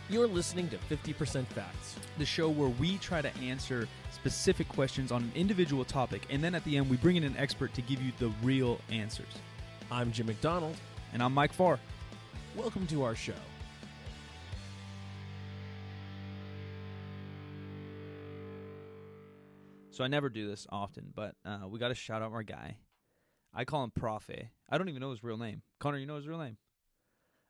You're listening to 50% Facts, the show where we try to answer specific questions on an individual topic, and then at the end we bring in an expert to give you the real answers. I'm Jim McDonald. And I'm Mike Farr. Welcome to our show. So I never do this often, but we got to shout out our guy. I call him Profe. I don't even know his real name. Connor, you know his real name?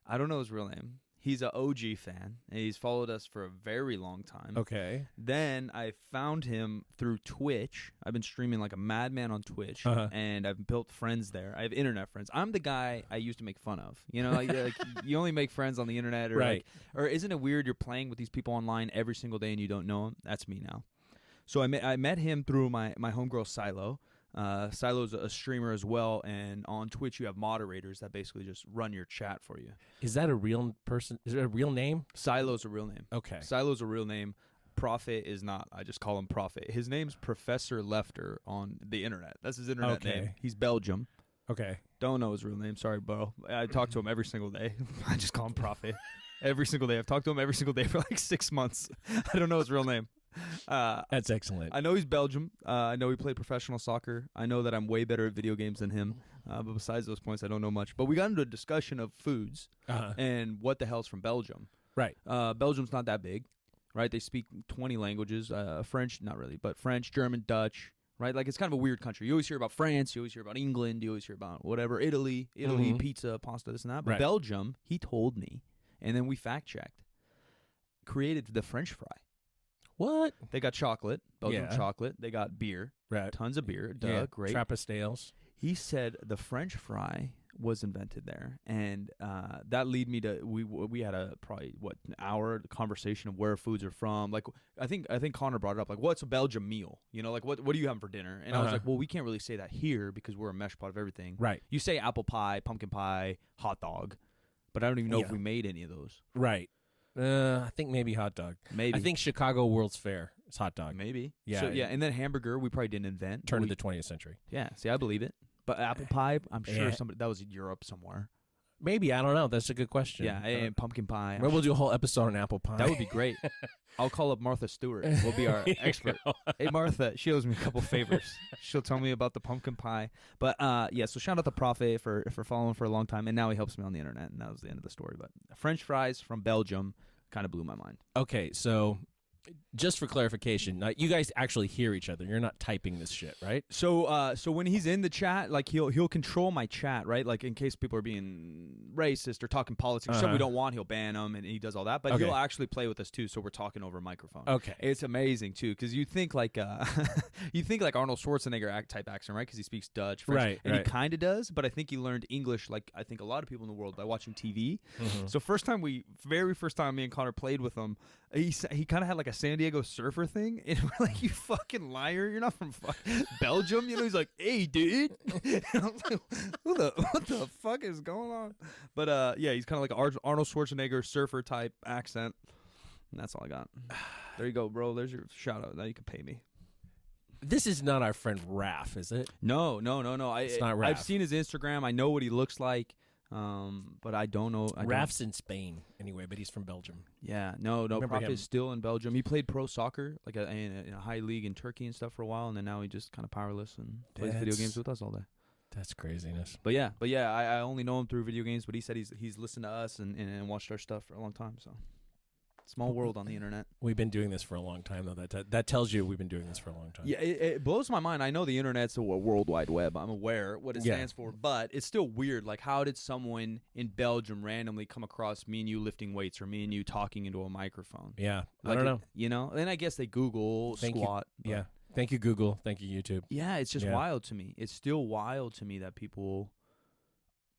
I don't know his real name. He's an OG fan, and he's followed us for a very long time. Okay. Then I found him through Twitch. I've been streaming like a madman on Twitch, and I've built friends there. I have internet friends. I'm the guy I used to make fun of. You know, like you only make friends on the internet, or right? Or isn't it weird you're playing with these people online every single day and you don't know them? That's me now. So I met him through my homegirl Silo. Silo's a streamer as well, and on Twitch you have moderators that basically just run your chat for you. Is that a real person? Is it a real name? Silo's a real name. Okay. Silo's a real name. Prophet is not. I just call him Prophet. His name's Professor Lefter on the internet. That's his internet name. He's Belgium. Okay. Don't know his real name. Sorry, bro. I talk to him every single day. I just call him Prophet. Every single day. I've talked to him every single day for like 6 months. I don't know his real name. That's excellent. I know he's Belgium. I know he played professional soccer. I know that I'm way better at video games than him. But besides those points, I don't know much. But we got into a discussion of foods and what the hell's from Belgium. Right. Belgium's not that big, right? They speak 20 languages. French, not really, but French, German, Dutch, right? Like it's kind of a weird country. You always hear about France. You always hear about England. You always hear about whatever, Italy, pizza, pasta, this and that. But Belgium, he told me, and then we fact-checked, created the French fry. What? They got chocolate, Belgian chocolate. They got beer, tons of beer. Great. Trappistales. He said the French fry was invented there, and that lead me to we had a probably an hour conversation of where foods are from. Like I think Connor brought it up. Like, what's a Belgian meal? You know, like what do you have for dinner? And I was like, well, we can't really say that here because we're a mesh pot of everything. Right. You say apple pie, pumpkin pie, hot dog, but I don't even know if we made any of those. Right. I think maybe hot dog. Maybe. I think Chicago World's Fair is hot dog. Maybe. Yeah. So, and then hamburger we probably didn't invent. Turn of the 20th century. Yeah. See, I believe it. But apple pie, I'm sure somebody that was in Europe somewhere. Maybe. I don't know. That's a good question. Yeah. And pumpkin pie. Maybe we'll do a whole episode on apple pie. That would be great. I'll call up Martha Stewart. We'll be our expert. Hey, Martha, she owes me a couple favors. She'll tell me about the pumpkin pie. But so shout out to Prophet for following for a long time, and now he helps me on the internet, and that was the end of the story. But French fries from Belgium kind of blew my mind. Okay, so just for clarification, you guys actually hear each other. You're not typing this shit, right? So when he's in the chat, like he'll control my chat, right? Like in case people are being racist or talking politics, something we don't want, he'll ban them, and he does all that. But he'll actually play with us too. So we're talking over a microphone. Okay, it's amazing too because you think like Arnold Schwarzenegger type accent, right? Because he speaks Dutch, French, and he kind of does. But I think he learned English, like I think a lot of people in the world, by watching TV. So very first time me and Connor played with him, he kind of had like a San Diego surfer thing, and we're like, you fucking liar, you're not from Belgium, you know? He's like, hey dude. And I'm like, what the fuck is going on? But he's kind of like Arnold Schwarzenegger surfer type accent, and that's all I got. There you go, bro. There's your shout out. Now you can pay me. This is not our friend Raph, is it? No. It's not Raph. I've seen his Instagram. I know what he looks like. But I don't know. Raf's in Spain anyway, but he's from Belgium. Yeah, no. Prophet's still in Belgium. He played pro soccer, like in a high league in Turkey and stuff for a while, and then now he just kind of powerless and plays video games with us all day. That's craziness. But yeah, I only know him through video games. But he said he's listened to us and watched our stuff for a long time. So small world on the internet. We've been doing this for a long time, though. That tells you we've been doing this for a long time. Yeah, it blows my mind. I know the internet's a World Wide Web. I'm aware what it stands for, but it's still weird. Like, how did someone in Belgium randomly come across me and you lifting weights or me and you talking into a microphone? Yeah, like I don't know. And I guess they Google squat. Yeah. Thank you, Google. Thank you, YouTube. Yeah, it's just wild to me. It's still wild to me that people...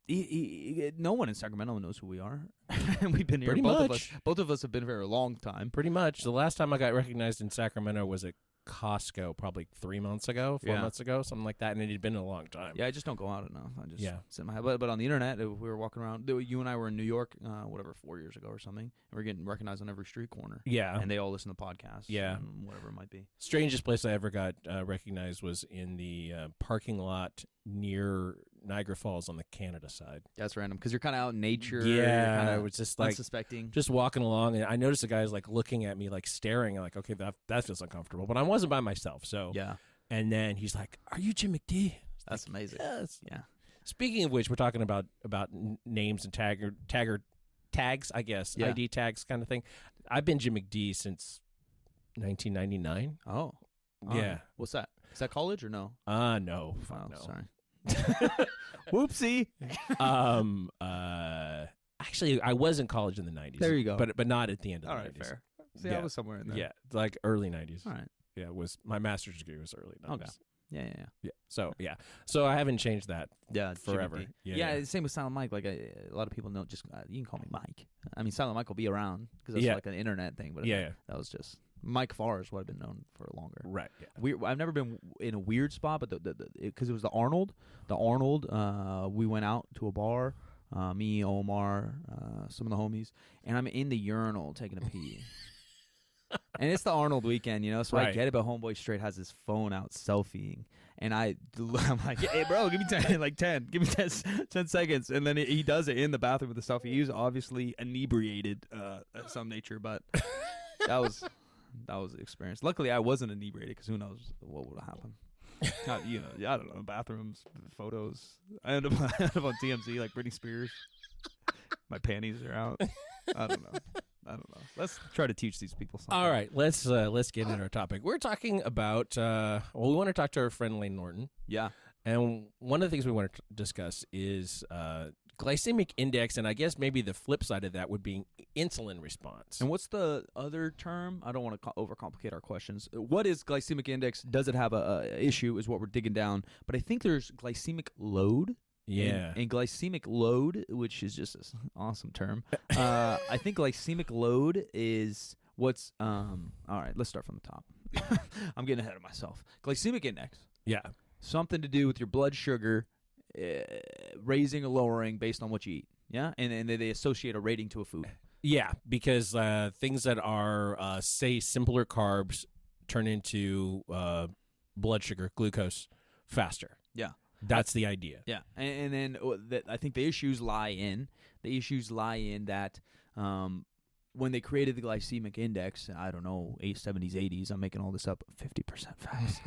no one in Sacramento knows who we are. And we've been here. Pretty much. Both of us have been here a long time. Pretty much. The last time I got recognized in Sacramento was at Costco probably 4 months ago, something like that, and it had been a long time. Yeah, I just don't go out enough. I just sit in my house. But on the internet, if we were walking around. You and I were in New York, 4 years ago or something, and we're getting recognized on every street corner. Yeah. And they all listen to podcasts. Yeah. And whatever it might be. Strangest place I ever got recognized was in the parking lot near Niagara Falls on the Canada side. That's random because you're kind of out in nature. Yeah, it was just like unsuspecting. Just walking along, and I noticed the guy's like looking at me, like staring. I'm like, okay, that feels uncomfortable. But I wasn't by myself, so yeah. And then he's like, "Are you Jim McD?" That's amazing. Yes. Yeah. Speaking of which, we're talking about names and tags, I guess, ID tags kind of thing. I've been Jim McD since 1999. Oh, yeah. What's that? Is that college or no? No. Oh, no. Sorry. Whoopsie. Actually, I was in college in the 90s. There you go. But not at the end of the 90s. All right, fair. See, I was somewhere in there. Yeah, like early 90s. All right. Yeah, my master's degree was early 90s. Okay. Yeah. So I haven't changed that. Yeah, forever. Yeah. Same with Silent Mike. Like a lot of people know. Just you can call me Mike. I mean, Silent Mike will be around because it's like an internet thing. But that was just Mike Farr is what I've been known for longer. Right. Yeah. I've never been in a weird spot, but because it was the Arnold. The Arnold. We went out to a bar. Me, Omar, some of the homies, and I'm in the urinal taking a pee. And it's the Arnold weekend, so I get it, but homeboy straight has his phone out selfieing, and I'm like, hey, bro, give me 10, give me 10 seconds, and then he does it in the bathroom with the selfie. He was obviously inebriated of some nature, but that was the experience. Luckily, I wasn't inebriated, because who knows what would have happened. I don't know, bathrooms, photos. I end up on TMZ like Britney Spears. My panties are out. I don't know. Let's try to teach these people something. All right, let's get into our topic. We're talking about we want to talk to our friend Layne Norton. Yeah. And one of the things we want to discuss is glycemic index, and I guess maybe the flip side of that would be insulin response. And what's the other term? I don't want to overcomplicate our questions. What is glycemic index? Does it have a issue is what we're digging down. But I think there's glycemic load. Yeah. And glycemic load, which is just an awesome term. I think glycemic load is what's all right, let's start from the top. I'm getting ahead of myself. Glycemic index. Yeah. Something to do with your blood sugar raising or lowering based on what you eat. Yeah? And they associate a rating to a food. Yeah, because things that are, say, simpler carbs turn into blood sugar, glucose, faster. Yeah. That's the idea. Yeah. And then I think the issues lie in that when they created the glycemic index, I don't know, 70s, 80s, I'm making all this up, 50% fast.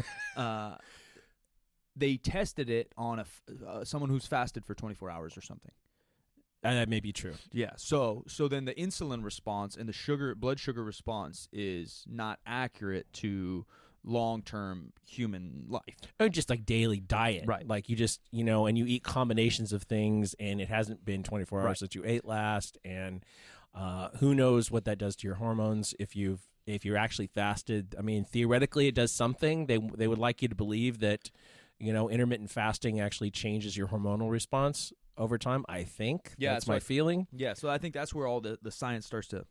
They tested it on someone who's fasted for 24 hours or something. That may be true. Yeah. So then the insulin response and the blood sugar response is not accurate to long-term human life. Or just like daily diet. Right. Like you just, and you eat combinations of things, and it hasn't been 24 hours since you ate last, and who knows what that does to your hormones if you're actually fasted. I mean, theoretically it does something. They would like you to believe that, intermittent fasting actually changes your hormonal response over time, I think. Yeah, that's my feeling. Yeah, so I think that's where all the science starts to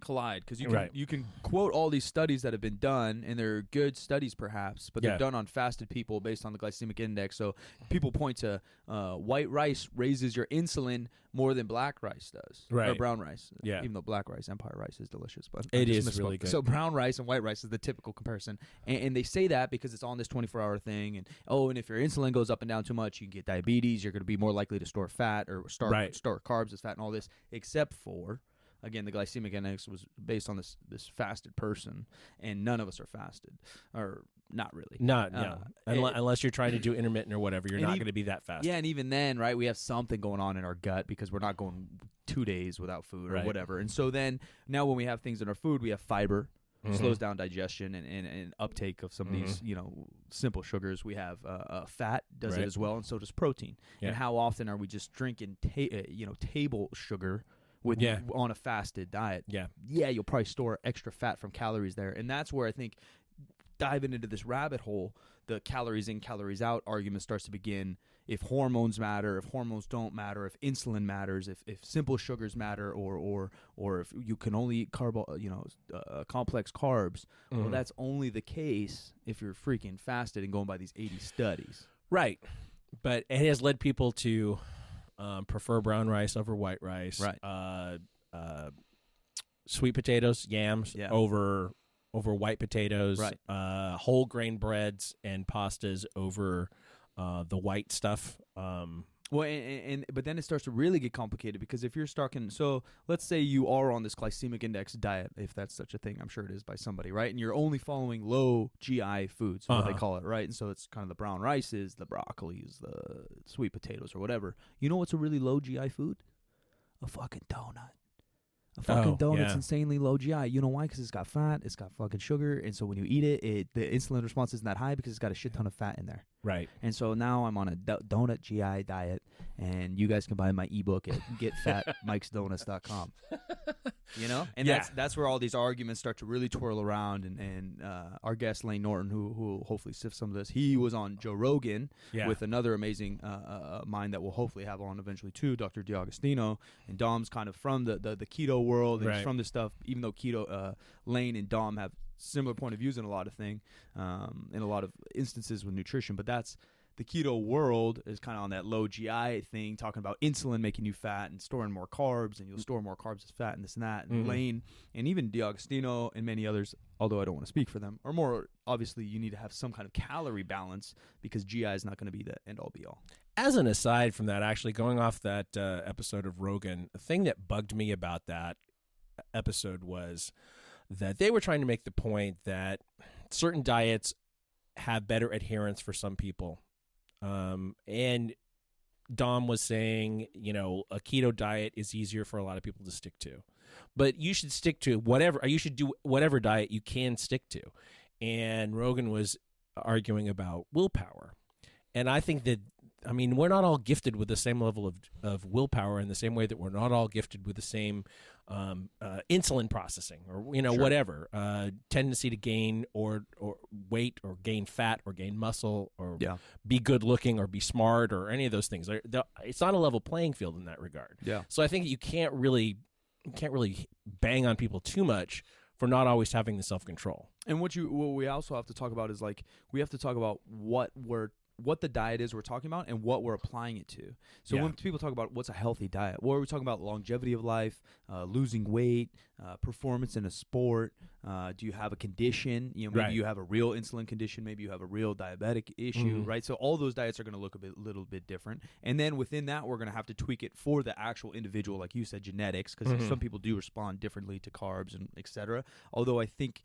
collide, because you can quote all these studies that have been done, and they're good studies perhaps, but they're done on fasted people based on the glycemic index. So people point to white rice raises your insulin more than black rice does, or brown rice. Yeah, even though black rice, Empire rice, is delicious, but it is really good. So brown rice and white rice is the typical comparison, and they say that because it's on this 24-hour thing, and if your insulin goes up and down too much, you can get diabetes. You're going to be more likely to store fat or store carbs as fat and all this, except for, again, the glycemic index was based on this fasted person, and none of us are fasted, or not really. Unless you're trying to do intermittent or whatever, you're not going to be that fasted. Yeah, and even then, right, we have something going on in our gut because we're not going 2 days without food or whatever. And so then now when we have things in our food, we have fiber, slows down digestion and uptake of some of these, simple sugars. We have fat does it as well, and so does protein. Yeah. And how often are we just drinking table sugar on a fasted diet? Yeah, you'll probably store extra fat from calories there, and that's where I think diving into this rabbit hole, the calories in, calories out argument starts to begin. If hormones matter, if hormones don't matter, if insulin matters, if simple sugars matter, or if you can only eat complex carbs, well, that's only the case if you're freaking fasted and going by these 80 studies. Right. But it has led people to prefer brown rice over white rice. Right. Sweet potatoes, yams over white potatoes. Right. Whole grain breads and pastas over the white stuff. Well, but then it starts to really get complicated, because if you're starting, so let's say you are on this glycemic index diet, if that's such a thing, I'm sure it is by somebody, right? And you're only following low GI foods, what they call it, right? And so it's kind of the brown rices, the broccolis, the sweet potatoes, or whatever. You know what's a really low GI food? A fucking donut. A fucking donut's insanely low GI. You know why? Because it's got fat, it's got fucking sugar, and so when you eat it, the insulin response isn't that high because it's got a shit ton of fat in there. Right. And so now I'm on a donut GI diet, and you guys can buy my ebook at getfatmikesdonuts.com. You know? And that's where all these arguments start to really twirl around, and our guest, Layne Norton, who will hopefully sift some of this, he was on Joe Rogan with another amazing mind that we'll hopefully have on eventually too, Dr. D'Agostino, and Dom's kind of from the keto world, and he's from this stuff, even though keto, Layne and Dom have similar point of views in a lot of things, in a lot of instances with nutrition, but that's the keto world is kind of on that low GI thing, talking about insulin making you fat and storing more carbs, and you'll store more carbs as fat and this and that. And Layne and even D'Agostino and many others, although I don't want to speak for them, are more obviously you need to have some kind of calorie balance, because GI is not going to be the end all be all. As an aside from that, actually going off that episode of Rogan, the thing that bugged me about that episode was that they were trying to make the point that certain diets have better adherence for some people. And Dom was saying, a keto diet is easier for a lot of people to stick to, but you should stick to you should do whatever diet you can stick to. And Rogan was arguing about willpower. And I think that, we're not all gifted with the same level of willpower, in the same way that we're not all gifted with the same insulin processing, or whatever tendency to gain or weight, or gain fat, or gain muscle, or be good looking, or be smart, or any of those things. It's not a level playing field in that regard. Yeah. So I think you can't really bang on people too much for not always having the self-control. And what we also have to talk about is, like, we have to talk about what the diet is we're talking about and what we're applying it to. So when people talk about what's a healthy diet, what are we talking about? Longevity of life, losing weight, performance in a sport. Do you have a condition? Maybe you have a real insulin condition. Maybe you have a real diabetic issue, right? So all those diets are going to look a little bit different. And then within that, we're going to have to tweak it for the actual individual, like you said, genetics, because some people do respond differently to carbs and et cetera. Although I think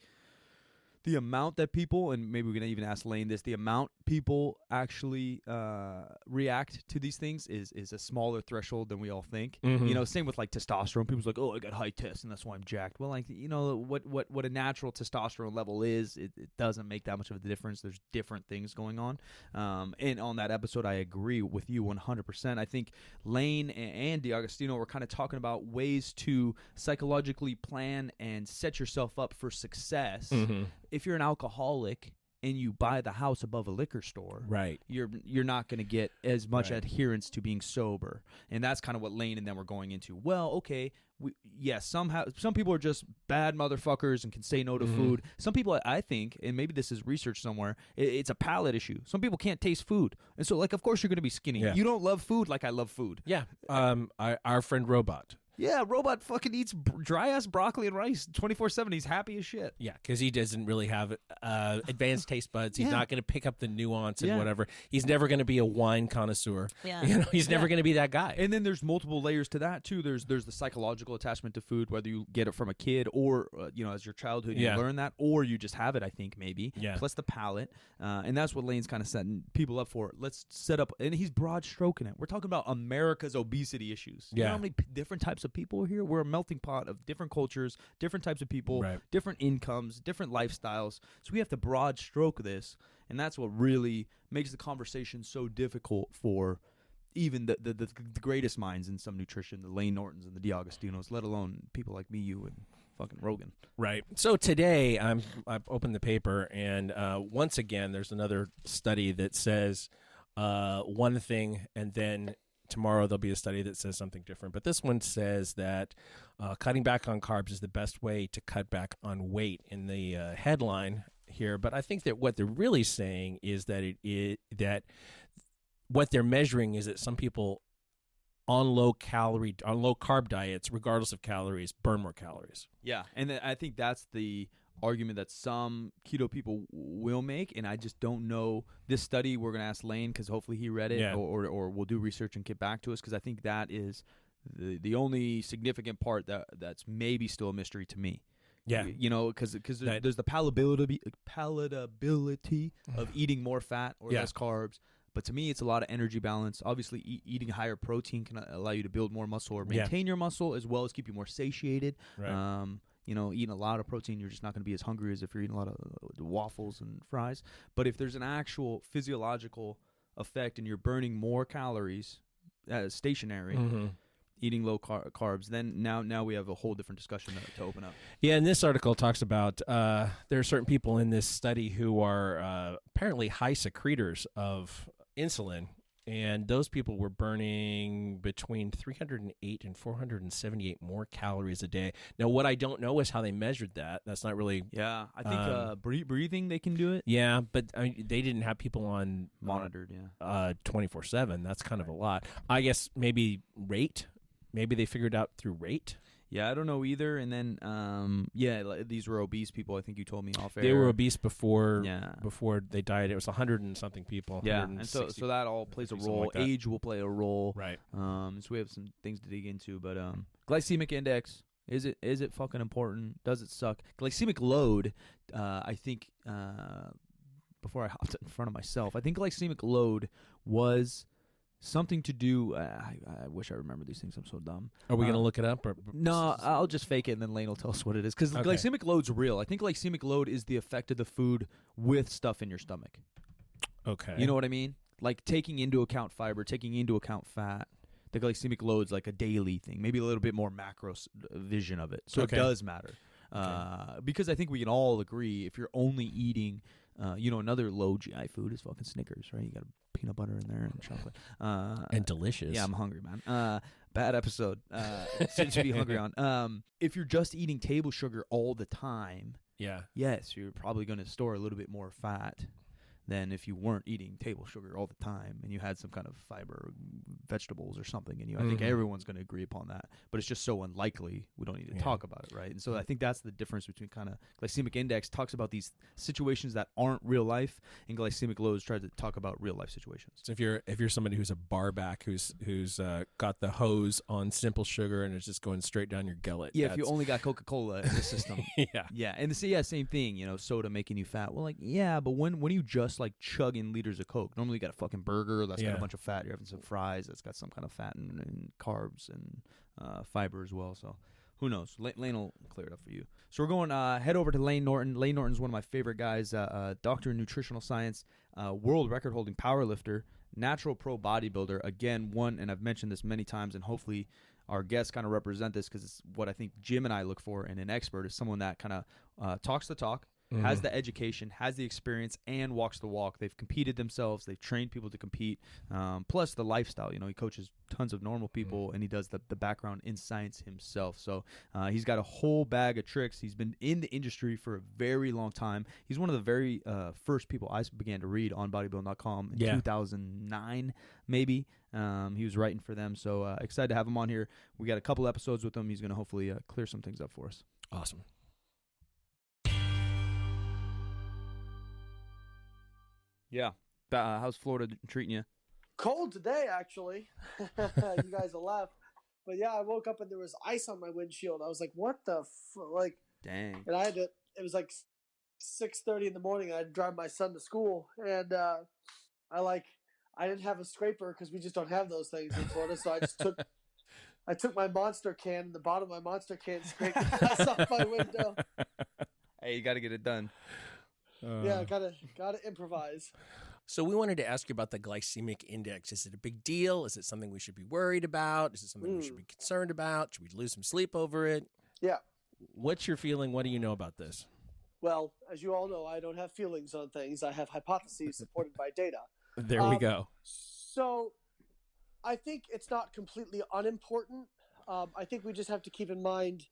the amount that people, and maybe we're going to even ask Layne this, the amount people actually react to these things is a smaller threshold than we all think. Same with like testosterone. People's like, oh, I got high test and that's why I'm jacked. Well, like, what a natural testosterone level is, it doesn't make that much of a difference. There's different things going on. And on that episode, I agree with you 100%. I think Layne and D'Agostino were kind of talking about ways to psychologically plan and set yourself up for success. If you're an alcoholic and you buy the house above a liquor store, right, you're not going to get as much adherence to being sober. And that's kind of what Layne and them were going into. Well, okay, some people are just bad motherfuckers and can say no to food. Some people, I think, and maybe this is research somewhere, it's a palate issue. Some people can't taste food. And so, like, of course you're going to be skinny. Yeah. You don't love food like I love food. Yeah. Our friend Robot. Yeah, Robot fucking eats dry-ass broccoli and rice 24/7. He's happy as shit. Yeah, because he doesn't really have advanced taste buds. He's not going to pick up the nuance and whatever. He's never going to be a wine connoisseur. Yeah. He's never going to be that guy. And then there's multiple layers to that, too. There's the psychological attachment to food, whether you get it from a kid or, as your childhood, you learn that, or you just have it, I think, maybe. Yeah. Plus the palate. And that's what Layne's kind of setting people up for. Let's set up, and he's broad stroking it. We're talking about America's obesity issues. You know how many different types of people here? We're a melting pot of different cultures, different types of people, different incomes, different lifestyles. So we have to broad stroke this, and that's what really makes the conversation so difficult for even the greatest minds in some nutrition, the Layne Nortons and the D'Agostinos, let alone people like me, you, and fucking Rogan. Right. So today I've opened the paper, and once again there's another study that says one thing, and then tomorrow there'll be a study that says something different. But this one says that cutting back on carbs is the best way to cut back on weight in the headline here. But I think that what they're really saying is that that what they're measuring is that some people on low carb diets, regardless of calories, burn more calories. Yeah, and I think that's the argument that some keto people will make, and I just don't know. This study, we're going to ask Layne because hopefully he read it, or we'll do research and get back to us, because I think that is the only significant part that's maybe still a mystery to me. Yeah, because there's the palatability of eating more fat or less carbs. But to me, it's a lot of energy balance. Obviously, eating higher protein can allow you to build more muscle or maintain your muscle, as well as keep you more satiated. Right. Eating a lot of protein, you're just not going to be as hungry as if you're eating a lot of waffles and fries. But if there's an actual physiological effect and you're burning more calories stationary, eating low carbs, then now we have a whole different discussion to open up. Yeah, and this article talks about there are certain people in this study who are apparently high secretors of insulin, and those people were burning between 308 and 478 more calories a day. Now, what I don't know is how they measured that. That's not really... Yeah, I think breathing, they can do it. Yeah, but they didn't have people on... monitored, 24/7. That's kind of a lot. I guess maybe rate. Maybe they figured out through rate. Yeah, I don't know either. And then, these were obese people. I think you told me off air. They were obese before they dieted. It was 100 and something people. Yeah, and so that all plays a role. Like age will play a role. Right. So we have some things to dig into. But glycemic index, is it fucking important? Does it suck? Glycemic load, I think, before I hopped in front of myself, I think glycemic load was... something to do. I wish I remember these things. I'm so dumb. Are we going to look it up? Or? No, I'll just fake it, and then Layne will tell us what it is. Because glycemic load's real. I think glycemic load is the effect of the food with stuff in your stomach. Okay. You know what I mean? Like taking into account fiber, taking into account fat. The glycemic load's like a daily thing. Maybe a little bit more macro vision of it. So it does matter. Because I think we can all agree if you're only eating, another low GI food is fucking Snickers, right? You got peanut butter in there and chocolate. And delicious. Yeah, I'm hungry, man. Bad episode. To be hungry on. If you're just eating table sugar all the time, yes, you're probably going to store a little bit more fat than if you weren't eating table sugar all the time and you had some kind of fiber, vegetables or something in you. I think everyone's going to agree upon that, but it's just so unlikely we don't need to talk about it, right? And so I think that's the difference between kind of glycemic index talks about these situations that aren't real life, and glycemic loads tries to talk about real life situations. So if you're somebody who's a barback who's got the hose on simple sugar and it's just going straight down your gullet. Yeah, if you only got Coca-Cola in the system. And same thing, soda making you fat. Well, but when you just like chugging liters of Coke, normally you got a fucking burger that's got a bunch of fat. You're having some fries that's got some kind of fat and carbs and fiber as well. So who knows? Layne will clear it up for you. So we're going head over to Layne Norton. Layne Norton's one of my favorite guys, doctor in nutritional science, world record holding powerlifter, natural pro bodybuilder. Again, and I've mentioned this many times, and hopefully our guests kind of represent this because it's what I think Jim and I look for in an expert, is someone that kind of talks the talk, has the education, has the experience, and walks the walk. They've competed themselves. They've trained people to compete. Plus the lifestyle. He coaches tons of normal people, and he does the background in science himself. So he's got a whole bag of tricks. He's been in the industry for a very long time. He's one of the very first people I began to read on bodybuilding.com in 2009, maybe. He was writing for them. So excited to have him on here. We got a couple episodes with him. He's going to hopefully clear some things up for us. Awesome. Yeah. How's Florida treating you? Cold today, actually. You guys will laugh. But yeah, I woke up and there was ice on my windshield. I was like, what the Dang. And it was like 6:30 in the morning. I had to drive my son to school. And I didn't have a scraper because we just don't have those things in Florida. So I took my Monster can, the bottom of my Monster can, scraped the ice off my window. Hey, you got to get it done. Yeah, gotta improvise. So we wanted to ask you about the glycemic index. Is it a big deal? Is it something we should be worried about? Is it something we should be concerned about? Should we lose some sleep over it? Yeah. what's your feeling? What do you know about this? Well, as you all know, I don't have feelings on things. I have hypotheses supported by data. There we go. So I think it's not completely unimportant. I think we just have to keep in mind,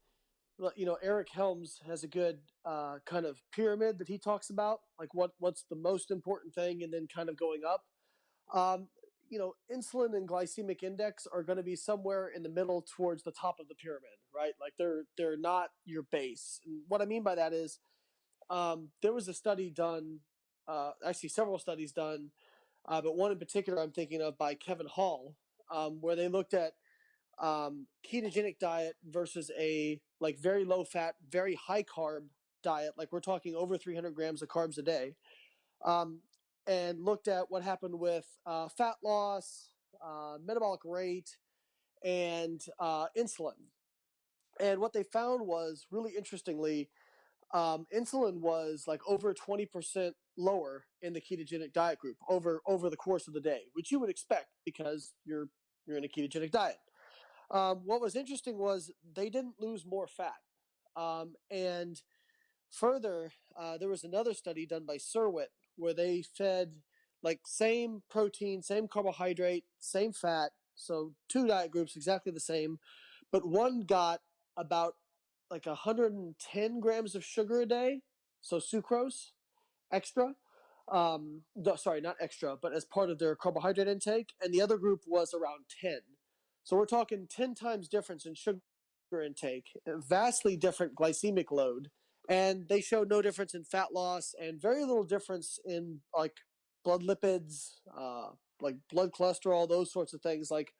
Eric Helms has a good kind of pyramid that he talks about, like what's the most important thing, and then kind of going up. Insulin and glycemic index are going to be somewhere in the middle towards the top of the pyramid, right? Like they're not your base. And what I mean by that is there was a study done, actually several studies done, but one in particular I'm thinking of by Kevin Hall, where they looked at ketogenic diet versus a like very low fat, very high carb diet. Like we're talking over 300 grams of carbs a day. And looked at what happened with fat loss, metabolic rate, and insulin. And what they found was, really interestingly, insulin was like over 20% lower in the ketogenic diet group over the course of the day, which you would expect because you're in a ketogenic diet. What was interesting was they didn't lose more fat. And further, there was another study done by Surwitt where they fed like same protein, same carbohydrate, same fat. So two diet groups, exactly the same, but one got about like 110 grams of sugar a day. So sucrose extra. No, sorry, not extra, but as part of their carbohydrate intake. And the other group was around 10. So we're talking 10 times difference in sugar intake, vastly different glycemic load. And they showed no difference in fat loss and very little difference in like blood lipids, like blood cholesterol, those sorts of things. Like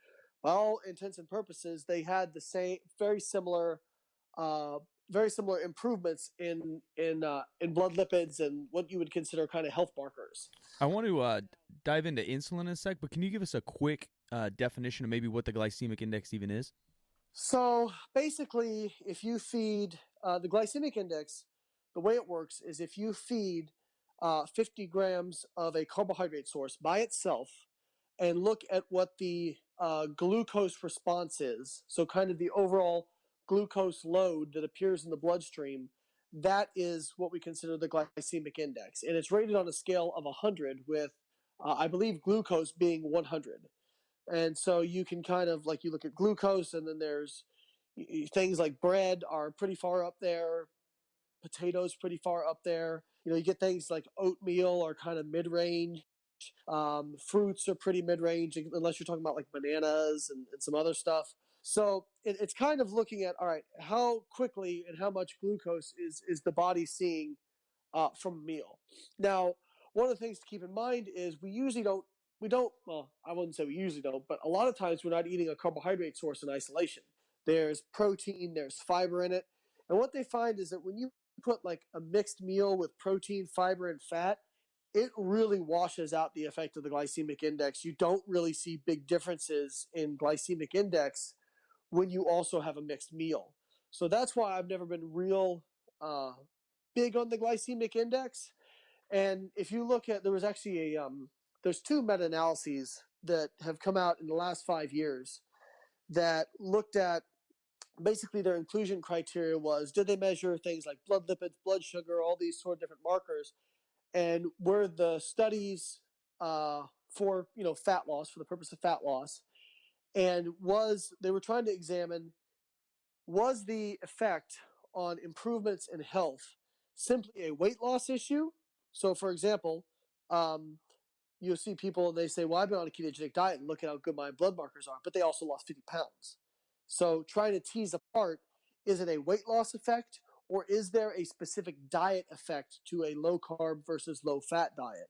by all intents and purposes, they had the same, very similar improvements in blood lipids and what you would consider kind of health markers. I want to dive into insulin in a sec, but can you give us a quick definition of maybe what the glycemic index even is? So basically, if you feed the glycemic index, the way it works is if you feed 50 grams of a carbohydrate source by itself and look at what the glucose response is, so kind of the overall glucose load that appears in the bloodstream, that is what we consider the glycemic index. And it's rated on a scale of 100 with, I believe, glucose being 100. And so you can kind of like, you look at glucose, and then there's things like bread are pretty far up there, potatoes pretty far up there. You get things like oatmeal are kind of mid-range. Fruits are pretty mid-range, unless you're talking about like bananas and some other stuff. So it's kind of looking at, all right, how quickly and how much glucose is the body seeing from a meal. Now, one of the things to keep in mind is well, I wouldn't say we usually don't, but a lot of times we're not eating a carbohydrate source in isolation. There's protein, there's fiber in it. And what they find is that when you put like a mixed meal with protein, fiber, and fat, it really washes out the effect of the glycemic index. You don't really see big differences in glycemic index when you also have a mixed meal. So that's why I've never been real big on the glycemic index. And if you look at, there was actually there's two meta-analyses that have come out in the last 5 years that looked at, basically their inclusion criteria was, did they measure things like blood lipids, blood sugar, all these sort of different markers, and were the studies for fat loss, for the purpose of fat loss, and they were trying to examine, was the effect on improvements in health simply a weight loss issue? So for example, you'll see people and they say, well, I've been on a ketogenic diet and look at how good my blood markers are, but they also lost 50 pounds. So trying to tease apart, is it a weight loss effect, or is there a specific diet effect to a low carb versus low fat diet?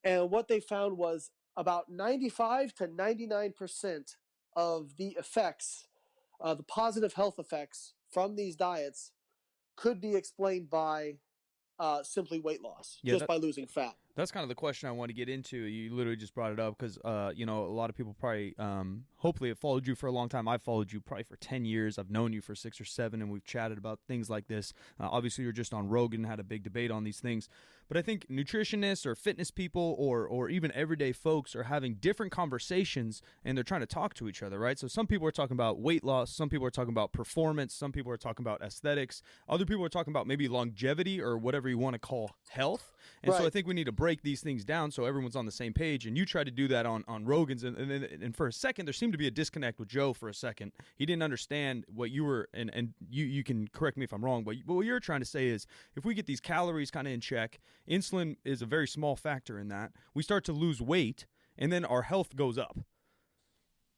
And what they found was about 95 to 99% of the effects, the positive health effects from these diets could be explained by simply weight loss, just by losing fat. That's kind of the question I want to get into. You literally just brought it up because, a lot of people probably, hopefully have followed you for a long time. I've followed you probably for 10 years. I've known you for 6 or 7, and we've chatted about things like this. Obviously, you're just on Rogan, had a big debate on these things. But I think nutritionists or fitness people or even everyday folks are having different conversations, and they're trying to talk to each other, right? So some people are talking about weight loss, some people are talking about performance, some people are talking about aesthetics, other people are talking about maybe longevity or whatever you want to call health. And so I think we need to break these things down so everyone's on the same page. And you try to do that on Rogan's, and for a second there seemed to be a disconnect with Joe for a second. He didn't understand what you were, and you can correct me if I'm wrong, but what you're trying to say is if we get these calories kind of in check, insulin is a very small factor in that, we start to lose weight, and then our health goes up.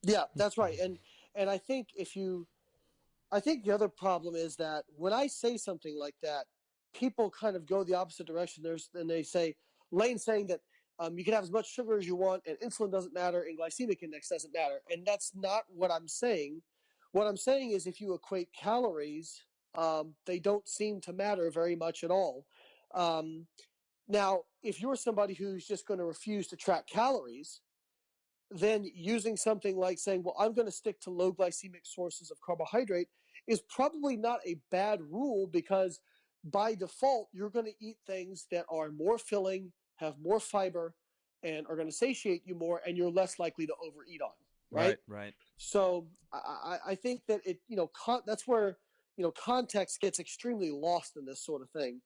Yeah, that's right. And I think I think the other problem is that when I say something like that, people kind of go the opposite direction. And they say, Layne's saying that you can have as much sugar as you want, and insulin doesn't matter, and glycemic index doesn't matter. And that's not what I'm saying. What I'm saying is if you equate calories, they don't seem to matter very much at all. Now, if you're somebody who's just going to refuse to track calories, then using something like saying, well, I'm going to stick to low glycemic sources of carbohydrate is probably not a bad rule, because by default, you're going to eat things that are more filling, have more fiber, and are going to satiate you more, and you're less likely to overeat on. Right. So I think that that's where, context gets extremely lost in this sort of thing.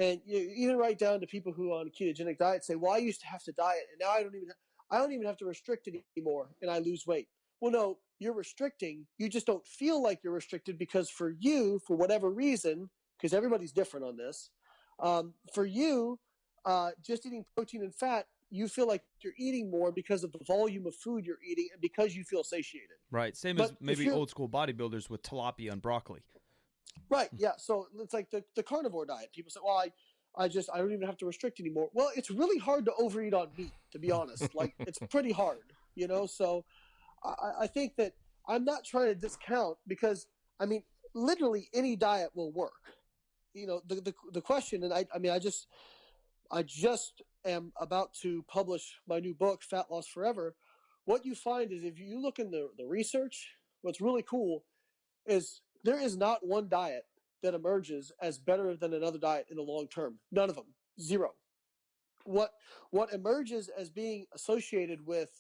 And even right down to people who are on a ketogenic diet say, well, I used to have to diet, and now I don't even have to restrict it anymore, and I lose weight. Well, no, you're restricting. You just don't feel like you're restricted, because for you, for whatever reason, because everybody's different on this, for you, just eating protein and fat, you feel like you're eating more because of the volume of food you're eating and because you feel satiated. Right. Same as maybe old school bodybuilders with tilapia and broccoli. Right. Yeah. So it's like the carnivore diet. People say, well, I don't even have to restrict anymore. Well, it's really hard to overeat on meat, to be honest. Like, it's pretty hard, so I think that I'm not trying to discount, because literally any diet will work. The question, and I just am about to publish my new book, Fat Loss Forever. What you find is, if you look in the research, what's really cool is there is not one diet that emerges as better than another diet in the long term. None of them. Zero. What emerges as being associated with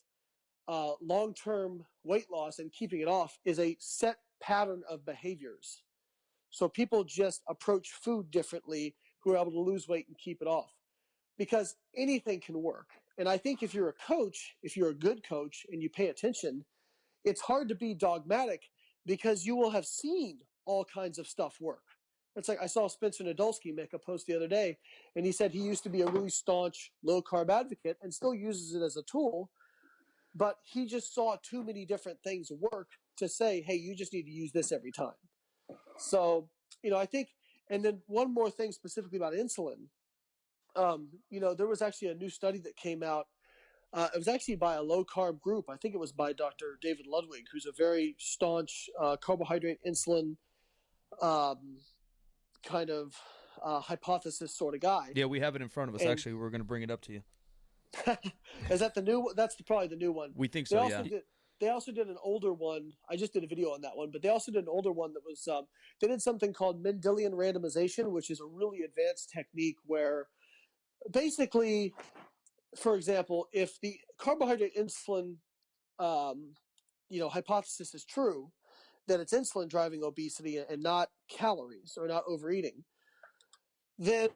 long-term weight loss and keeping it off is a set pattern of behaviors. So people just approach food differently who are able to lose weight and keep it off, because anything can work. And I think if you're a coach, if you're a good coach and you pay attention, it's hard to be dogmatic, because you will have seen all kinds of stuff work. It's like I saw Spencer Nadolsky make a post the other day, and he said he used to be a really staunch low-carb advocate and still uses it as a tool, but he just saw too many different things work to say, hey, you just need to use this every time. So, I think, and then one more thing specifically about insulin. There was actually a new study that came out. It was actually by a low-carb group. I think it was by Dr. David Ludwig, who's a very staunch carbohydrate insulin kind of hypothesis sort of guy. Yeah, we have it in front of us, actually. We're going to bring it up to you. Is that the new one? That's probably the new one. We think so, They also did an older one. I just did a video on that one, but they also did an older one that was, they did something called Mendelian randomization, which is a really advanced technique where basically, for example, if the carbohydrate insulin, hypothesis is true, that it's insulin driving obesity and not calories or not overeating, then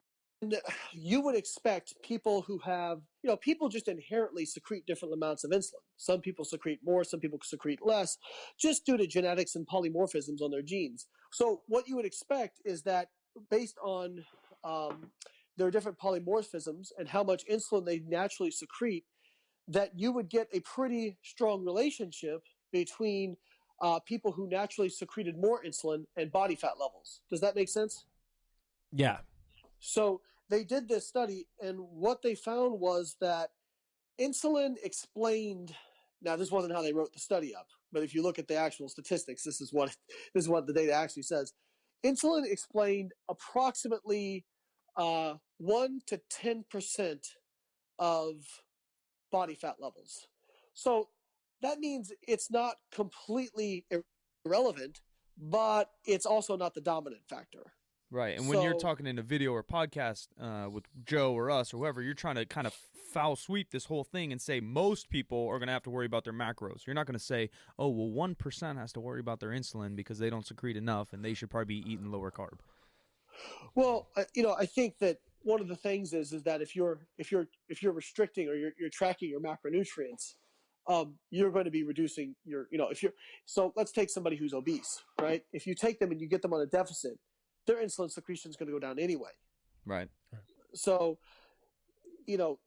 you would expect people who have, people just inherently secrete different amounts of insulin. Some people secrete more, some people secrete less, just due to genetics and polymorphisms on their genes. So what you would expect is that based on their different polymorphisms and how much insulin they naturally secrete, that you would get a pretty strong relationship between people who naturally secreted more insulin and body fat levels. Does that make sense? Yeah. So they did this study, and what they found was that insulin explained. Now, this wasn't how they wrote the study up, but if you look at the actual statistics, this is what the data actually says. Insulin explained approximately 1 to 10% of body fat levels. So that means it's not completely irrelevant, but it's also not the dominant factor. Right. And when you're talking in a video or podcast with Joe or us or whoever, you're trying to kind of foul sweep this whole thing and say most people are going to have to worry about their macros. You're not going to say, oh, well, 1% has to worry about their insulin because they don't secrete enough and they should probably be eating lower carb. Well, I think that one of the things is that if you're restricting or you're tracking your macronutrients, you're going to be reducing your, so let's take somebody who's obese, right? If you take them and you get them on a deficit, their insulin secretion is going to go down anyway. Right. So,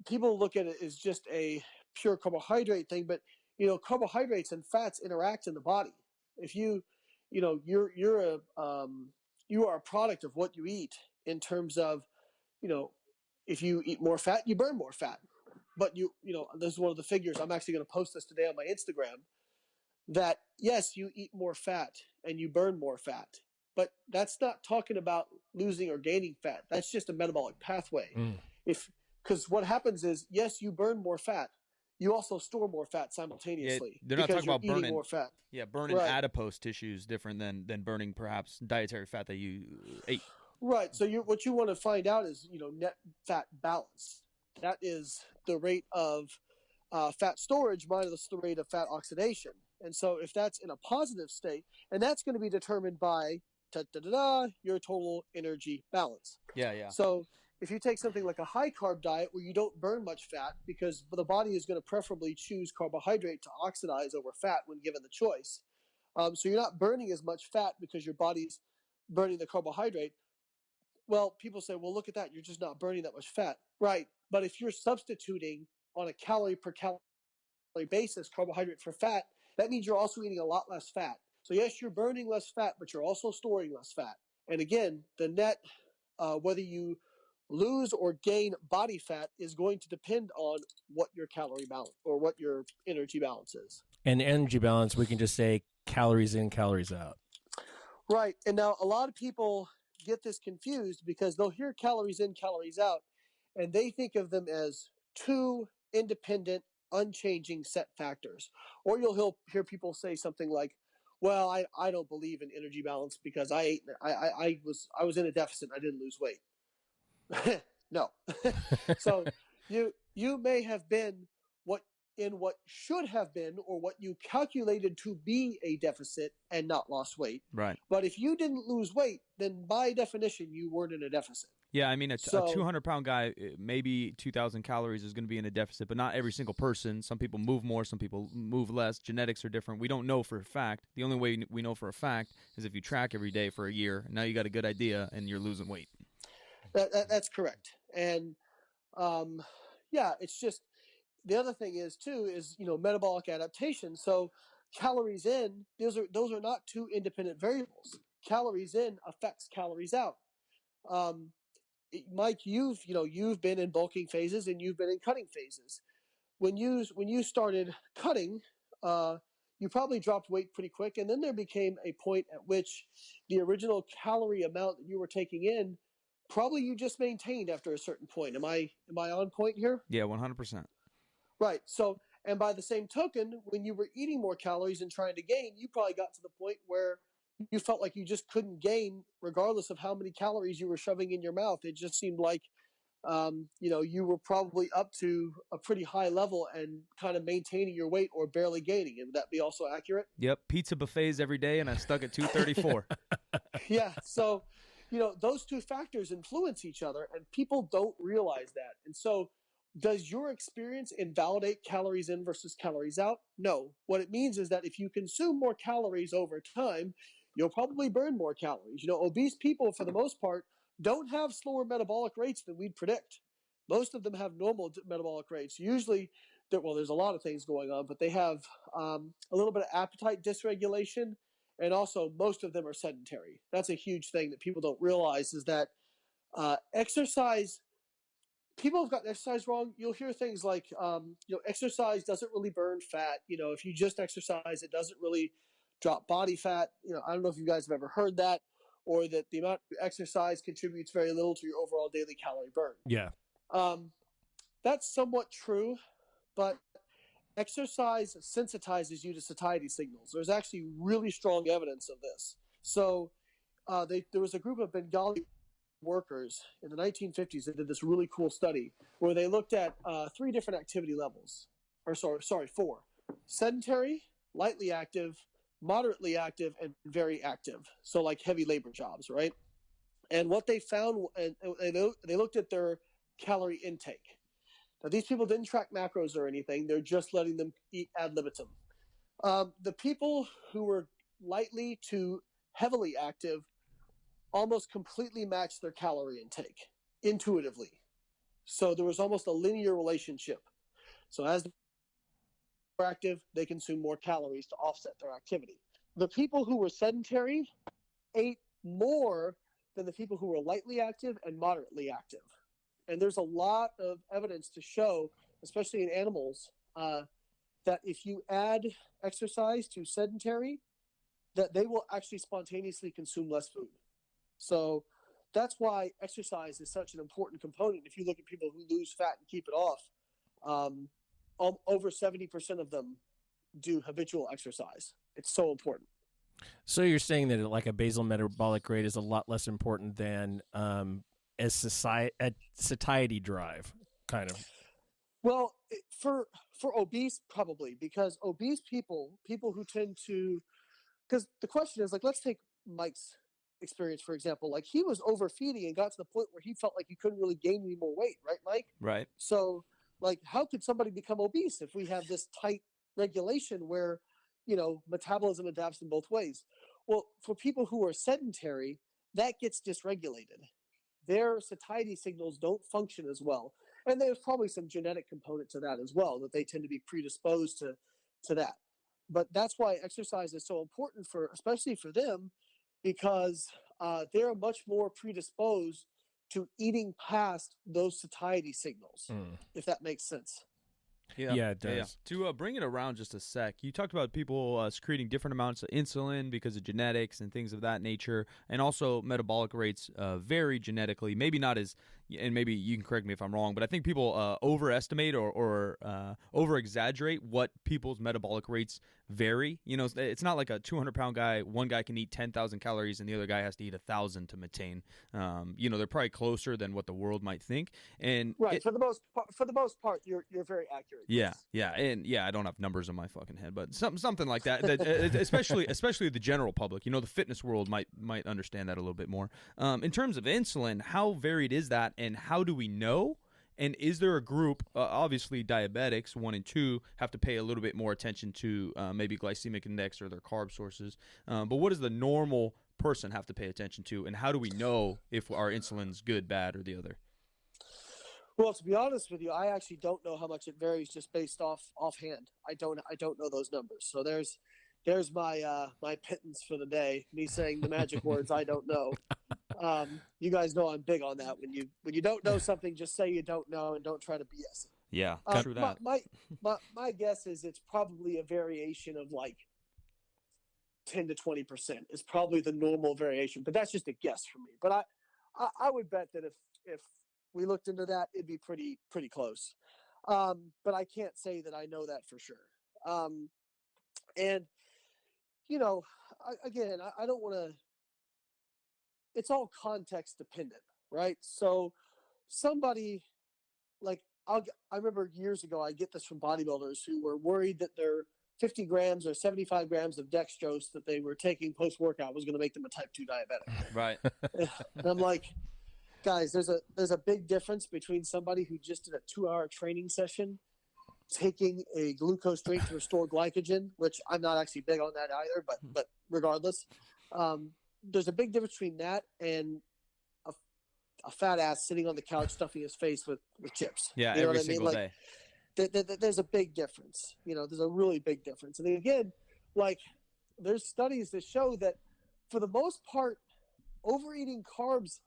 people look at it as just a pure carbohydrate thing, but, carbohydrates and fats interact in the body. If you are a product of what you eat in terms of, if you eat more fat, you burn more fat. But this is one of the figures. I'm actually going to post this today on my Instagram, that yes, you eat more fat and you burn more fat, but that's not talking about losing or gaining fat. That's just a metabolic pathway. Because what happens is, yes, you burn more fat. You also store more fat simultaneously. Yeah, they're not talking about burning more fat. Yeah, burning adipose tissue is different than burning perhaps dietary fat that you ate. Right. So what you want to find out is, net fat balance. That is the rate of fat storage minus the rate of fat oxidation. And so if that's in a positive state, and that's going to be determined by your total energy balance. Yeah. So if you take something like a high carb diet where you don't burn much fat, because the body is going to preferably choose carbohydrate to oxidize over fat when given the choice. So you're not burning as much fat because your body's burning the carbohydrate. Well, people say, well, look at that. You're just not burning that much fat. Right. But if you're substituting on a calorie per calorie basis carbohydrate for fat, that means you're also eating a lot less fat. So yes, you're burning less fat, but you're also storing less fat. And again, the net, whether you lose or gain body fat, is going to depend on what your calorie balance or what your energy balance is. And energy balance, we can just say calories in, calories out. Right. And now a lot of people get this confused because they'll hear calories in, calories out, and they think of them as two independent, unchanging set factors. Or you'll hear people say something like, well, I don't believe in energy balance because I was in a deficit. I didn't lose weight. No. So you may have been what should have been or what you calculated to be a deficit and not lost weight. Right. But if you didn't lose weight, then by definition, you weren't in a deficit. Yeah, I mean, a 200-pound guy, maybe 2,000 calories is going to be in a deficit, but not every single person. Some people move more, some people move less. Genetics are different. We don't know for a fact. The only way we know for a fact is if you track every day for a year. And now you got a good idea, and you're losing weight. That's correct. And, it's just the other thing is, too, is, metabolic adaptation. So calories in, those are not two independent variables. Calories in affects calories out. Mike, you've been in bulking phases and you've been in cutting phases. When you started cutting, you probably dropped weight pretty quick, and then there became a point at which the original calorie amount that you were taking in, probably you just maintained after a certain point. Am I on point here? Yeah, 100%. Right. So, and by the same token, when you were eating more calories and trying to gain, you probably got to the point where you felt like you just couldn't gain regardless of how many calories you were shoving in your mouth. It just seemed like, you were probably up to a pretty high level and kind of maintaining your weight or barely gaining. Would that be also accurate? Yep. Pizza buffets every day, and I stuck at 234. Yeah. So, those two factors influence each other, and people don't realize that. And so, does your experience invalidate calories in versus calories out? No. What it means is that if you consume more calories over time, you'll probably burn more calories. Obese people, for the most part, don't have slower metabolic rates than we'd predict. Most of them have normal metabolic rates. Usually, there's a lot of things going on, but they have a little bit of appetite dysregulation, and also most of them are sedentary. That's a huge thing that people don't realize is that exercise. People have gotten exercise wrong. You'll hear things like, exercise doesn't really burn fat. If you just exercise, it doesn't really drop body fat. I don't know if you guys have ever heard that, or that the amount of exercise contributes very little to your overall daily calorie burn. Yeah. That's somewhat true, but exercise sensitizes you to satiety signals. There's actually really strong evidence of this. So there was a group of Bengali workers in the 1950s. They did this really cool study where they looked at 3 different activity levels, or sorry, 4: sedentary, lightly active, moderately active, and very active. So like heavy labor jobs, right? And what they found, and they looked at their calorie intake. Now, these people didn't track macros or anything. They're just letting them eat ad libitum. The people who were lightly to heavily active almost completely matched their calorie intake intuitively. So there was almost a linear relationship. So as they're active, they consume more calories to offset their activity. The people who were sedentary ate more than the people who were lightly active and moderately active. And there's a lot of evidence to show, especially in animals, that if you add exercise to sedentary, that they will actually spontaneously consume less food. So that's why exercise is such an important component. If you look at people who lose fat and keep it off, over 70% of them do habitual exercise. It's so important. So you're saying that like a basal metabolic rate is a lot less important than a satiety drive, kind of. Well, for obese, probably, because obese people who tend to, because the question is, like, let's take Mike's experience, for example. Like, he was overfeeding and got to the point where he felt like he couldn't really gain any more weight, right, Mike? Right. So, like, how could somebody become obese if we have this tight regulation where, metabolism adapts in both ways? Well, for people who are sedentary, that gets dysregulated. Their satiety signals don't function as well. And there's probably some genetic component to that as well, that they tend to be predisposed to that. But that's why exercise is so important especially for them, because they're much more predisposed to eating past those satiety signals, if that makes sense. Yeah, it does. Yeah. To bring it around just a sec, you talked about people secreting different amounts of insulin because of genetics and things of that nature, and also metabolic rates vary genetically. Maybe not as, and maybe you can correct me if I'm wrong, but I think people overestimate or over-exaggerate what people's metabolic rates vary. It's not like a 200-pound guy. One guy can eat 10,000 calories and the other guy has to eat 1,000 to maintain. They're probably closer than what the world might think. And right, for the most part, you're very accurate. Yeah, I don't have numbers in my fucking head, but something like that. Especially the general public. The fitness world might understand that a little bit more. In terms of insulin, how varied is that, and how do we know? And is there a group? Obviously, diabetics 1 and 2 have to pay a little bit more attention to maybe glycemic index or their carb sources. But what does the normal person have to pay attention to, and how do we know if our insulin's good, bad, or the other? Well, to be honest with you, I actually don't know how much it varies just based offhand. I don't know those numbers. So there's my my pittance for the day. Me saying the magic words I don't know. You guys know I'm big on that. When you don't know something, just say you don't know and don't try to BS it. Yeah, true that. My guess is it's probably a variation of like 10 to 20% is probably the normal variation, but that's just a guess for me. But I would bet that if we looked into that, it'd be pretty close. But I can't say that I know that for sure. And I don't want to. It's all context dependent, right? So somebody like I remember years ago, I get this from bodybuilders who were worried that their 50 grams or 75 grams of dextrose that they were taking post-workout was going to make them a type 2 diabetic. Right. And I'm like, guys, there's a big difference between somebody who just did a 2-hour training session taking a glucose drink to restore glycogen, which I'm not actually big on that either, but regardless, there's a big difference between that and a fat ass sitting on the couch stuffing his face with chips. Yeah, every single day. There's a big difference. There's a really big difference. And again, like there's studies that show that for the most part, overeating carbs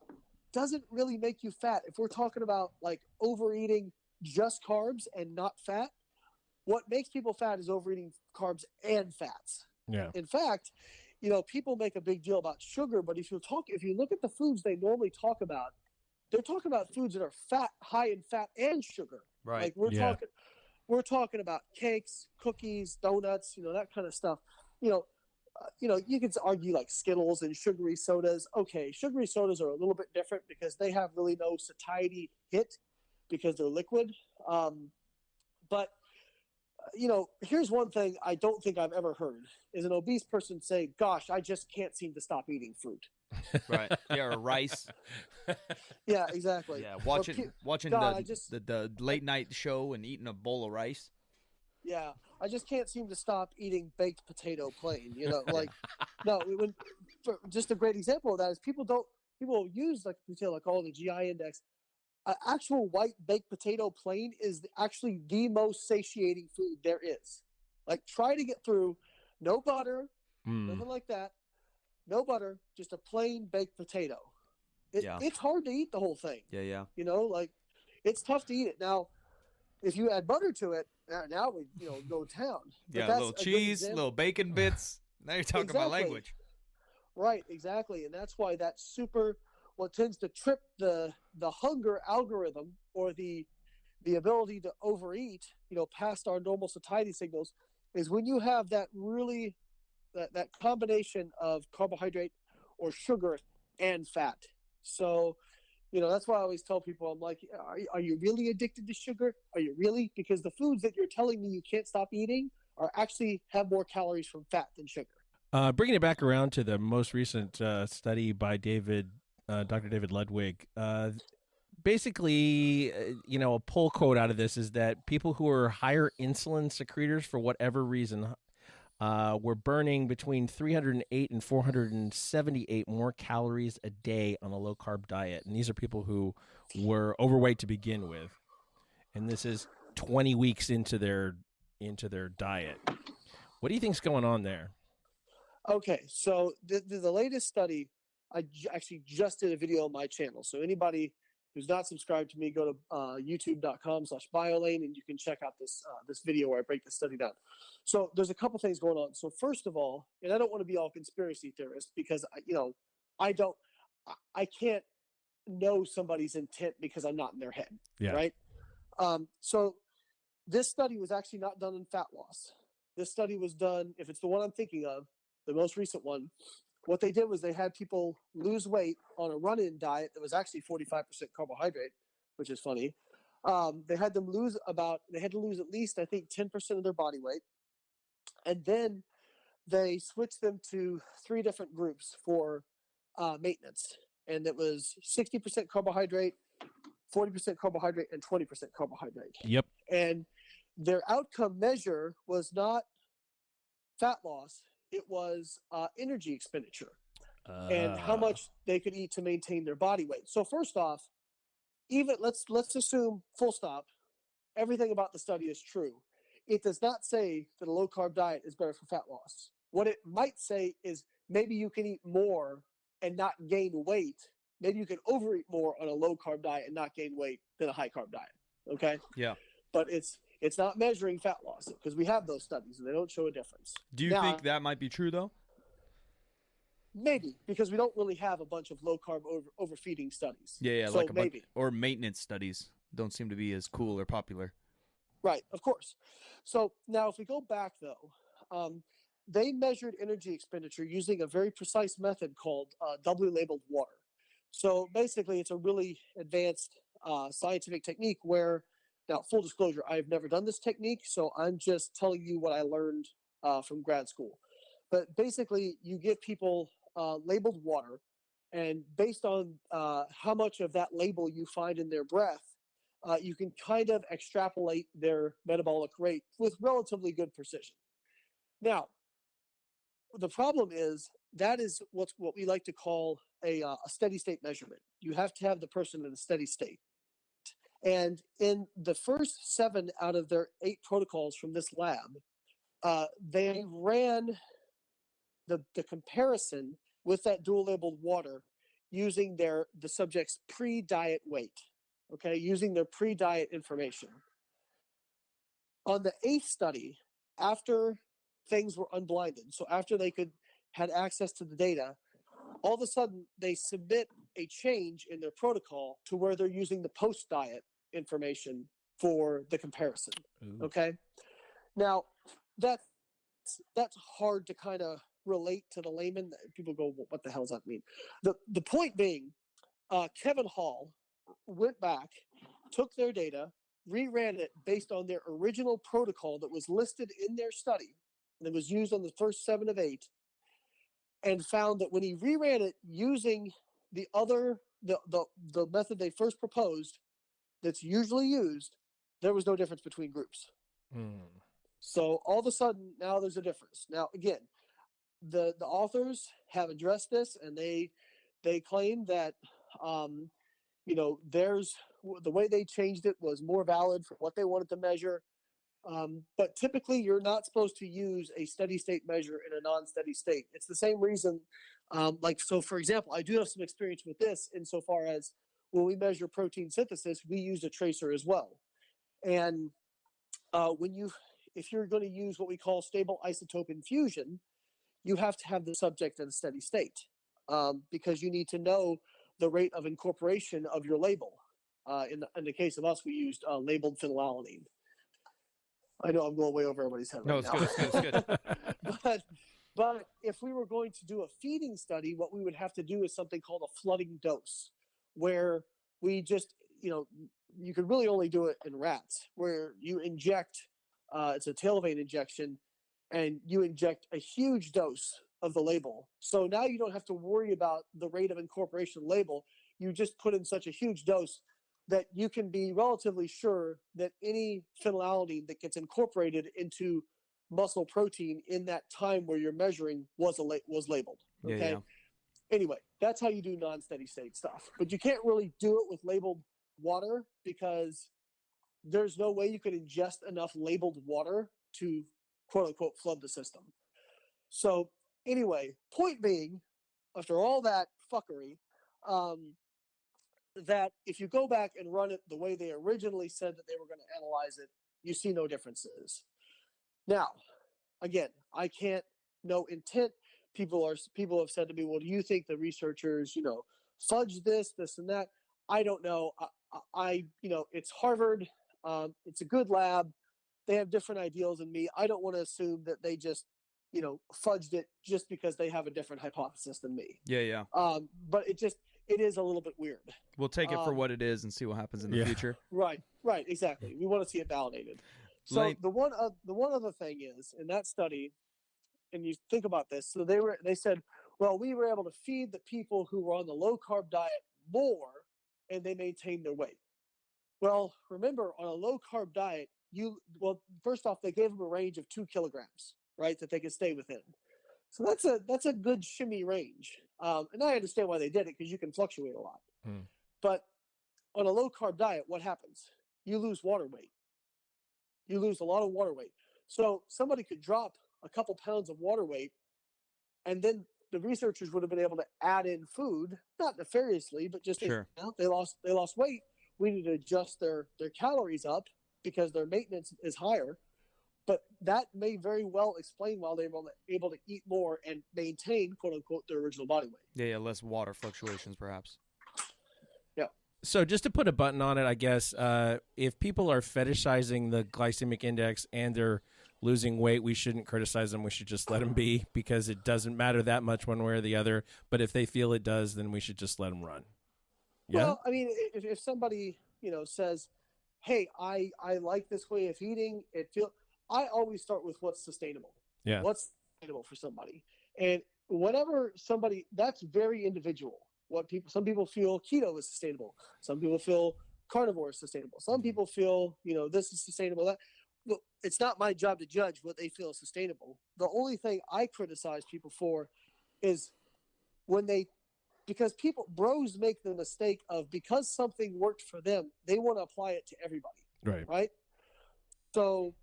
doesn't really make you fat. If we're talking about like overeating just carbs and not fat, what makes people fat is overeating carbs and fats. Yeah. In fact, people make a big deal about sugar, but if you look at the foods they normally talk about, they're talking about foods that are high in fat and sugar. Right. Like we're talking about cakes, cookies, donuts, that kind of stuff. you could argue like Skittles and sugary sodas. Okay, sugary sodas are a little bit different because they have really no satiety hit because they're liquid. But here's one thing I don't think I've ever heard is an obese person say, "Gosh, I just can't seem to stop eating fruit." Right. Yeah, or rice. Yeah, exactly. Yeah, watching God, the late night show and eating a bowl of rice. Yeah, I just can't seem to stop eating baked potato plain. No, just a great example of that is people use like potato, like all the GI index. Actual white baked potato plain is actually the most satiating food there is. Like, try to get through, no butter, nothing like that, no butter, just a plain baked potato. It's hard to eat the whole thing. Yeah. It's tough to eat it. Now, if you add butter to it, now we go to town. But yeah, a little cheese, little bacon bits. Now you're talking my language. Right, exactly, and that's why what tends to trip the hunger algorithm or the ability to overeat, past our normal satiety signals, is when you have that really that combination of carbohydrate or sugar and fat. So, that's why I always tell people, I'm like, are you really addicted to sugar? Are you really? Because the foods that you're telling me you can't stop eating are actually have more calories from fat than sugar. Bringing it back around to the most recent study by Dr. David Ludwig, basically, a pull quote out of this is that people who are higher insulin secretors for whatever reason were burning between 308 and 478 more calories a day on a low-carb diet. And these are people who were overweight to begin with. And this is 20 weeks into their diet. What do you think's going on there? Okay, so the latest study, I actually just did a video on my channel. So anybody who's not subscribed to me, go to youtube.com/BioLayne, and you can check out this video where I break the study down. So there's a couple things going on. So first of all, and I don't want to be all conspiracy theorist because I can't know somebody's intent because I'm not in their head, right? So this study was actually not done in fat loss. This study was done, if it's the one I'm thinking of, the most recent one, what they did was they had people lose weight on a run-in diet that was actually 45% carbohydrate, which is funny. They had to lose at least, I think, 10% of their body weight. And then they switched them to 3 different groups for maintenance. And it was 60% carbohydrate, 40% carbohydrate, and 20% carbohydrate. Yep. And their outcome measure was not fat loss. It was energy expenditure and how much they could eat to maintain their body weight. So first off, even let's assume full stop, everything about the study is true. It does not say that a low-carb diet is better for fat loss. What it might say is maybe you can eat more and not gain weight. Maybe you can overeat more on a low-carb diet and not gain weight than a high-carb diet. Okay? Yeah. But it's not measuring fat loss because we have those studies and they don't show a difference. Do you think that might be true though? Maybe, because we don't really have a bunch of low-carb overfeeding studies. Yeah, so like maybe. Or maintenance studies don't seem to be as cool or popular. Right, of course. So now if we go back though, they measured energy expenditure using a very precise method called doubly labeled water. So basically it's a really advanced scientific technique where, now full disclosure, I've never done this technique, so I'm just telling you what I learned from grad school. But basically you give people labeled water, and based on how much of that label you find in their breath, you can kind of extrapolate their metabolic rate with relatively good precision. Now, the problem is that is what we like to call a steady state measurement. You have to have the person in a steady state. And in the first 7 out of their 8 protocols from this lab, they ran the comparison with that dual labeled water using the subject's pre-diet weight, okay, using their pre-diet information. On the 8th study, after things were unblinded, so after they had access to the data, all of a sudden they submit a change in their protocol to where they're using the post-diet information for the comparison. Ooh. Okay. Now that's hard to kind of relate to the layman. People go, well, what the hell does that mean? The point being, Kevin Hall went back, took their data, reran it based on their original protocol that was listed in their study that was used on the first 7 of 8, and found that when he reran it using the method they first proposed that's usually used, there was no difference between groups. So all of a sudden now there's a difference. Now again, the authors have addressed this, and they claim that there's the way they changed it was more valid for what they wanted to measure. But typically you're not supposed to use a steady state measure in a non-steady state. It's the same reason, so for example, I do have some experience with this insofar as when we measure protein synthesis, we use a tracer as well. And if you're going to use what we call stable isotope infusion, you have to have the subject in a steady state, because you need to know the rate of incorporation of your label. In the case of us, we used labeled phenylalanine. I know I'm going way over everybody's head right now. No, it's good. But if we were going to do a feeding study, what we would have to do is something called a flooding dose, where we just, you could really only do it in rats, where you inject, it's a tail vein injection, and you inject a huge dose of the label. So now you don't have to worry about the rate of incorporation of the label. You just put in such a huge dose that you can be relatively sure that any phenylalanine that gets incorporated into muscle protein in that time where you're measuring was labeled. Okay. Yeah. Anyway, that's how you do non-steady state stuff. But you can't really do it with labeled water, because there's no way you could ingest enough labeled water to quote unquote flood the system. So anyway, point being, after all that fuckery, that if you go back and run it the way they originally said that they were going to analyze it, you see no differences. Now, again, I can't know intent. People have said to me, well, do you think the researchers, fudged this, and that? I don't know. It's Harvard. It's a good lab. They have different ideals than me. I don't want to assume that they just, fudged it just because they have a different hypothesis than me. Yeah. But it is a little bit weird. We'll take it for what it is and see what happens in the future. Right, exactly. We want to see it validated. So the one other thing is, in that study, and you think about this, so they said, well, we were able to feed the people who were on the low carb diet more, and they maintained their weight. Well, remember, on a low carb diet, first off, they gave them a range of 2 kilograms, right, that they could stay within. So that's a good shimmy range. And I understand why they did it, because you can fluctuate a lot. But on a low carb diet, what happens? You lose water weight. You lose a lot of water weight. So somebody could drop a couple pounds of water weight, and then the researchers would have been able to add in food, not nefariously, but just sure. They lost weight. We need to adjust their calories up because their maintenance is higher. But that may very well explain why they were able to eat more and maintain, quote unquote, their original body weight. Yeah, less water fluctuations, perhaps. Yeah. So just to put a button on it, I guess, if people are fetishizing the glycemic index and they're losing weight, we shouldn't criticize them. We should just let them be, because it doesn't matter that much one way or the other. But if they feel it does, then we should just let them run. Yeah? Well, I mean, if somebody, says, hey, I like this way of eating, I always start with what's sustainable. Yeah. What's sustainable for somebody. And whatever that's very individual. Some people feel keto is sustainable. Some people feel carnivore is sustainable. Some people feel, this is sustainable. That. Well, it's not my job to judge what they feel is sustainable. The only thing I criticize people for is because bros make the mistake of, because something worked for them, they want to apply it to everybody. Right. So,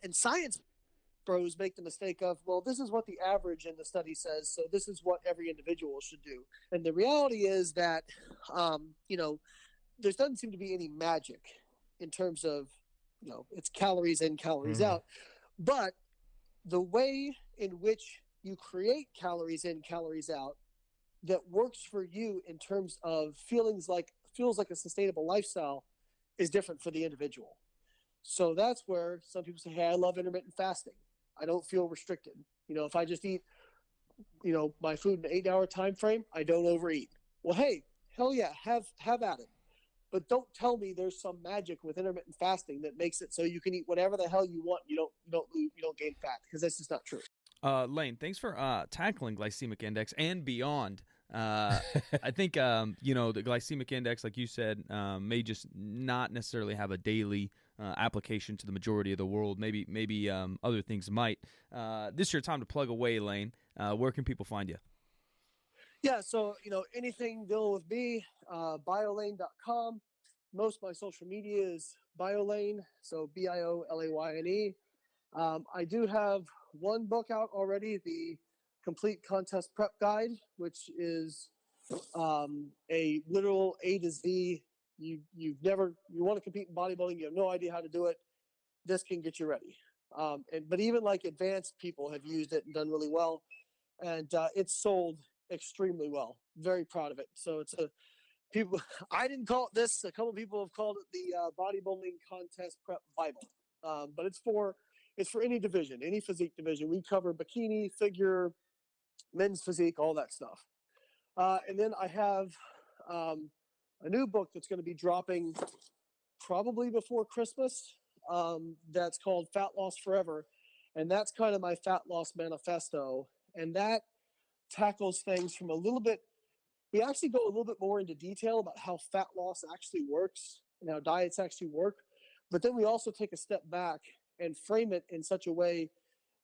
and science bros make the mistake of, well, this is what the average in the study says, so this is what every individual should do. And the reality is that, there doesn't seem to be any magic in terms of, it's calories in, calories out. But the way in which you create calories in, calories out that works for you in terms of feels like a sustainable lifestyle is different for the individual. So that's where some people say, hey, I love intermittent fasting. I don't feel restricted. If I just eat, my food in an 8-hour time frame, I don't overeat. Well, hey, hell yeah, have at it. But don't tell me there's some magic with intermittent fasting that makes it so you can eat whatever the hell you want. You don't gain fat, because that's just not true. Layne, thanks for tackling glycemic index and beyond. I think the glycemic index, like you said, may just not necessarily have a daily application to the majority of the world. Maybe other things might. This is your time to plug away, Layne. Where can people find you? Yeah, so anything dealing with me, biolayne.com. Most of my social media is biolayne, so BIOLAYNE. I do have one book out already, the Complete Contest Prep Guide, which is a literal A to Z. You want to compete in bodybuilding, you have no idea how to do it. This can get you ready. But even like advanced people have used it and done really well, and it's sold extremely well. Very proud of it. So I didn't call it this. A couple of people have called it the Bodybuilding Contest Prep Bible. But it's for any division, any physique division. We cover bikini, figure, men's physique, all that stuff. And then I have a new book that's going to be dropping probably before Christmas. That's called Fat Loss Forever. And that's kind of my fat loss manifesto. And that tackles things from we actually go a little bit more into detail about how fat loss actually works and how diets actually work. But then we also take a step back and frame it in such a way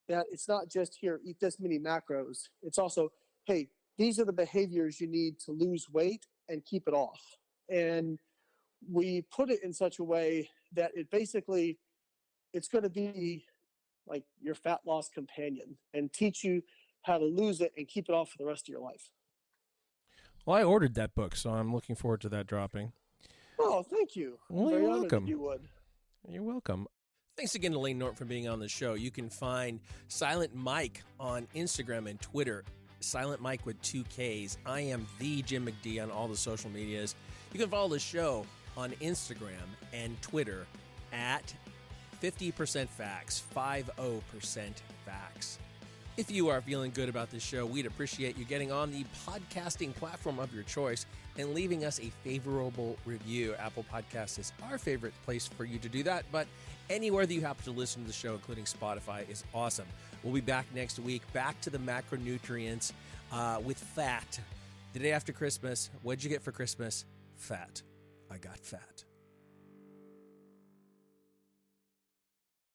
that it's not just, here, eat this many macros. It's also, hey, these are the behaviors you need to lose weight and keep it off. And we put it in such a way that it's going to be like your fat loss companion and teach you how to lose it and keep it off for the rest of your life. Well, I ordered that book, so I'm looking forward to that dropping. Oh, thank you. Well, you're welcome. You would. You're welcome. Thanks again to Layne Norton for being on the show. You can find Silent Mike on Instagram and Twitter. Silent Mike with 2 Ks. I am the Jim McD on all the social medias. You can follow the show on Instagram and Twitter at 50% Facts, 50% Facts. If you are feeling good about this show, we'd appreciate you getting on the podcasting platform of your choice and leaving us a favorable review. Apple Podcasts is our favorite place for you to do that, but anywhere that you happen to listen to the show, including Spotify, is awesome. We'll be back next week, back to the macronutrients with fat. The day after Christmas, what'd you get for Christmas? Fat. I got fat.